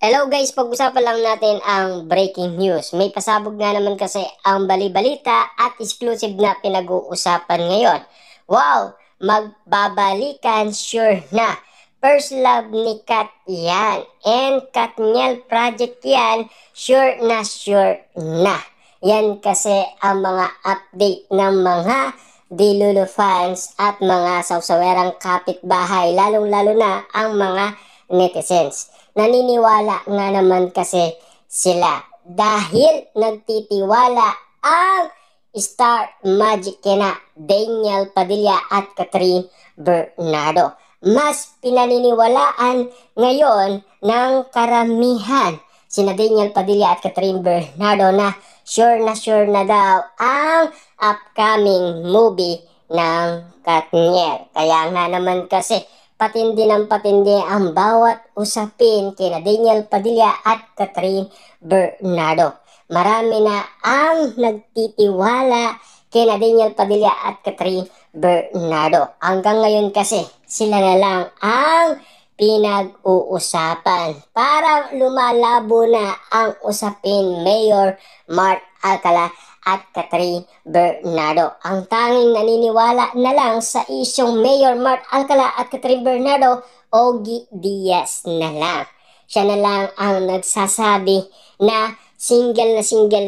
Hello guys, pag-usapan lang natin ang breaking news. May pasabog nga naman kasi ang bali-balita at exclusive na pinag-uusapan ngayon. Wow! Magbabalikan, sure na. First love ni Kat yan. And Katniel Project yan, sure na sure na. Yan kasi ang mga update ng mga Dilulu fans at mga sawsawerang kapitbahay, lalong-lalo na ang mga netizens. Naniniwala nga naman kasi sila dahil nagtitiwala ang Star Magic kina Daniel Padilla at Catherine Bernardo. Mas pinaniniwalaan ngayon ng karamihan sina Daniel Padilla at Catherine Bernardo na sure na daw ang upcoming movie ng Katniel. Kaya nga naman kasi patindi ng patindi ang bawat usapin kina Daniel Padilla at Catherine Bernardo. Marami na ang nagtitiwala kina Daniel Padilla at Catherine Bernardo. Hanggang ngayon kasi sila na lang ang pinag-uusapan. Parang lumalabo na ang usapin Mayor Mark Alcala at Catherine Bernardo. Ang tanging naniniwala na lang sa isyong Mayor Mark Alcala at Catherine Bernardo, Ogie Diaz na lang. Siya na lang ang nagsasabi na single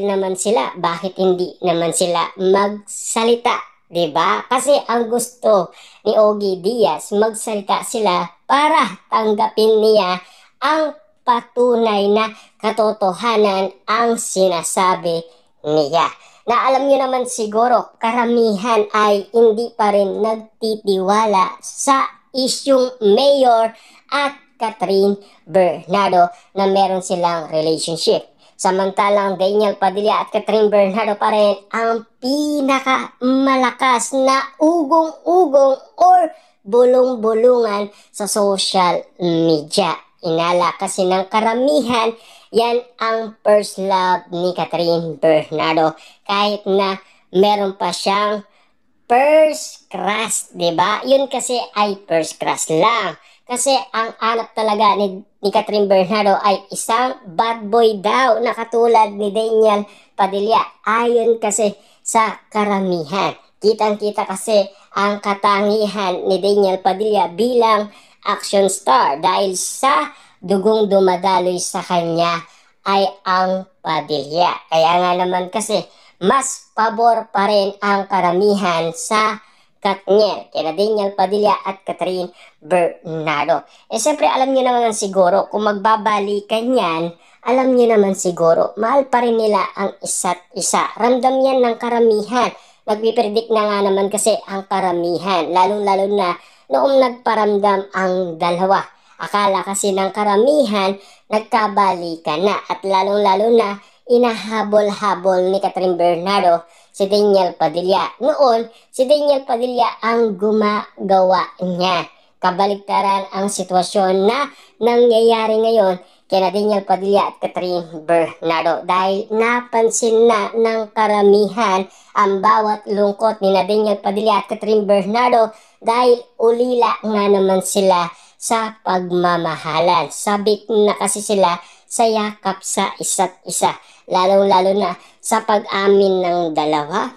naman sila. Bakit hindi naman sila magsalita? Diba? Kasi ang gusto ni Ogie Diaz, magsalita sila para tanggapin niya ang patunay na katotohanan ang sinasabi niya. Na alam nyo naman siguro, karamihan ay hindi pa rin nagtitiwala sa isyung Mayor at Catherine Bernardo na meron silang relationship. Samantalang Daniel Padilla at Catherine Bernardo pa rin ang pinakamalakas na ugong-ugong or bulong-bulungan sa social media. Inala kasi ng karamihan, yan ang first love ni Catherine Bernardo. Kahit na meron pa siyang first crush, diba? Yun kasi ay first crush lang. Kasi ang anak talaga ni Catherine Bernardo ay isang bad boy daw na katulad ni Daniel Padilla. Ayon kasi sa karamihan. Kitang-kita kasi ang katangihan ni Daniel Padilla bilang action star dahil sa dugong dumadaloy sa kanya ay ang Padilla. Kaya nga naman kasi mas pabor pa rin ang karamihan sa Katniel, kina Daniel Padilla at Catherine Bernardo. Siyempre alam niyo naman siguro kung magbabalikan yan, alam niyo naman siguro mahal pa rin nila ang isa't isa. Ramdam yan ng karamihan. Nagpipredict na nga naman kasi ang karamihan, lalong-lalo na noong nagparamdam ang dalawa. Akala kasi ng karamihan nagkabalikan na at lalong-lalo na inahabol-habol ni Catherine Bernardo si Daniel Padilla. Noon, si Daniel Padilla ang gumagawa niya. Kabaligtaran ang sitwasyon na nangyayari ngayon kina Daniel Padilla at Catherine Bernardo dahil napansin na ng karamihan ang bawat lungkot ni Daniel Padilla at Catherine Bernardo dahil ulila nga naman sila sa pagmamahalan. Sabik na kasi sila sa yakap sa isa't isa. Lalong-lalo na sa pag-amin ng dalawa.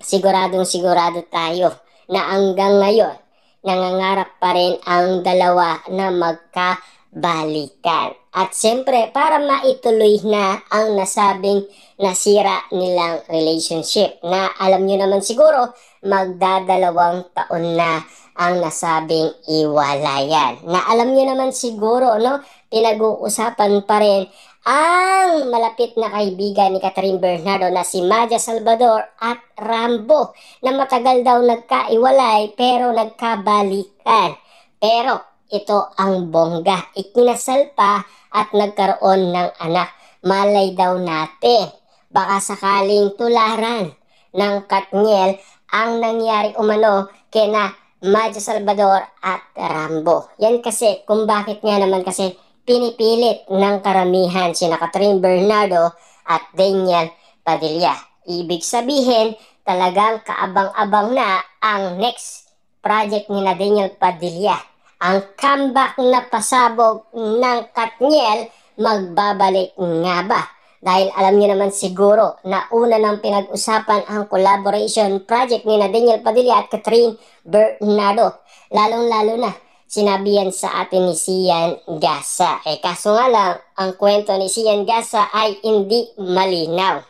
Siguradong sigurado tayo na hanggang ngayon nangangarap pa rin ang dalawa na magkabalikan. At siyempre, para maituloy na ang nasabing nasira nilang relationship na alam nyo naman siguro, magdadalawang taon na ang nasabing iwalayan. Na alam nyo naman siguro, no, pinag-uusapan pa rin ang malapit na kaibigan ni Catherine Bernardo na si Maja Salvador at Rambo na matagal daw nagkaiwalay pero nagkabalikan. Pero ito ang bongga, ikinasal pa at nagkaroon ng anak. Malay daw natin, baka sakaling tularan ng Katniel ang nangyari umano kina Maja Salvador at Rambo. Yan kasi kung bakit nga naman kasi pinipilit ng karamihan sina Catherine Bernardo at Daniel Padilla. Ibig sabihin, talagang kaabang-abang na ang next project ni Daniel Padilla. Ang comeback na pasabog ng Katniel magbabalik nga ba? Dahil alam niyo naman siguro na una nang pinag-usapan ang collaboration project ni Daniel Padilla at Catherine Bernardo. Lalong-lalo na sinabi yan sa atin ni Sian Gasa. Kaso nga lang, ang kwento ni Sian Gasa ay hindi malinaw.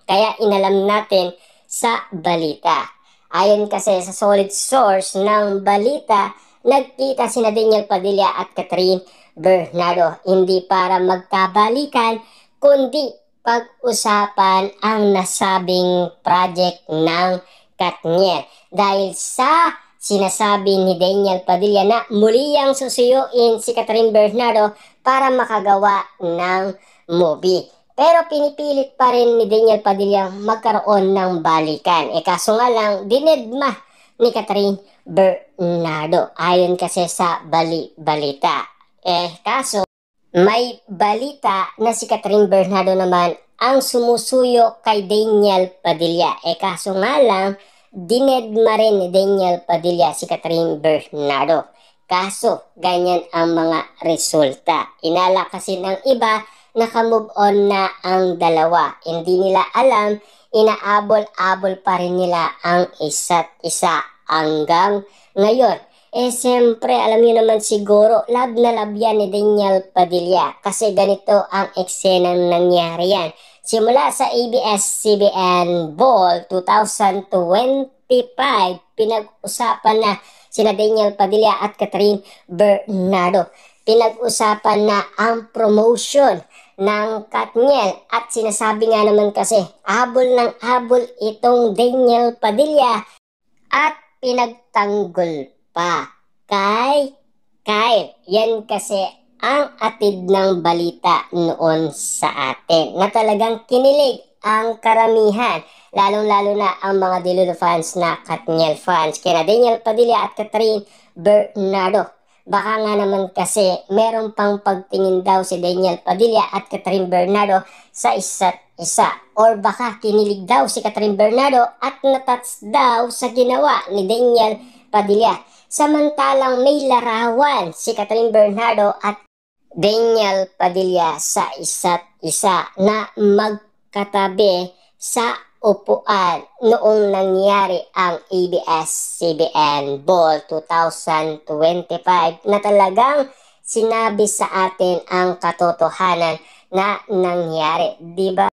Kaya inalam natin sa balita. Ayon kasi sa solid source ng balita, nagkita sina Daniel Padilla at Catherine Bernardo hindi para magkabalikan, kundi pag-usapan ang nasabing project ng Katniel. Dahil sa sinasabi ni Daniel Padilla na muli ang susuyuin si Catherine Bernardo para makagawa ng movie. Pero pinipilit pa rin ni Daniel Padilla magkaroon ng balikan. Kaso nga lang, dinedma ni Catherine Bernardo. Ayon kasi sa balita. Kaso may balita na si Catherine Bernardo naman ang sumusuyo kay Daniel Padilla. Kaso nga lang, dinedma rin ni Daniel Padilla si Catherine Bernardo. Kaso, ganyan ang mga resulta. Inala kasi ng iba, naka-move on na ang dalawa. Hindi nila alam, inaabol-abol pa rin nila ang isa't isa hanggang ngayon. Siyempre, alam niyo naman siguro, love na love yan ni Daniel Padilla. Kasi ganito ang eksenang nangyari yan. Simula sa ABS-CBN Ball 2025, pinag-usapan na sina Daniel Padilla at Catherine Bernardo. Pinag-usapan na ang promotion ng Katniel at sinasabi nga naman kasi habol ng habol itong Daniel Padilla at pinagtanggol pa kay Kyle. Yan kasi ang atid ng balita noon sa atin na talagang kinilig ang karamihan, lalong-lalo na ang mga Delulu fans na Katniel fans, kina Daniel Padilla at Catherine Bernardo. Baka nga naman kasi meron pang pagtingin daw si Daniel Padilla at Catherine Bernardo sa isa't isa. Or baka kinilig daw si Catherine Bernardo at natats daw sa ginawa ni Daniel Padilla. Samantalang may larawan si Catherine Bernardo at Daniel Padilla sa isa't isa na magkatabi sa upuan noong nangyari ang ABS-CBN Ball 2025 na talagang sinabi sa atin ang katotohanan na nangyari, di ba?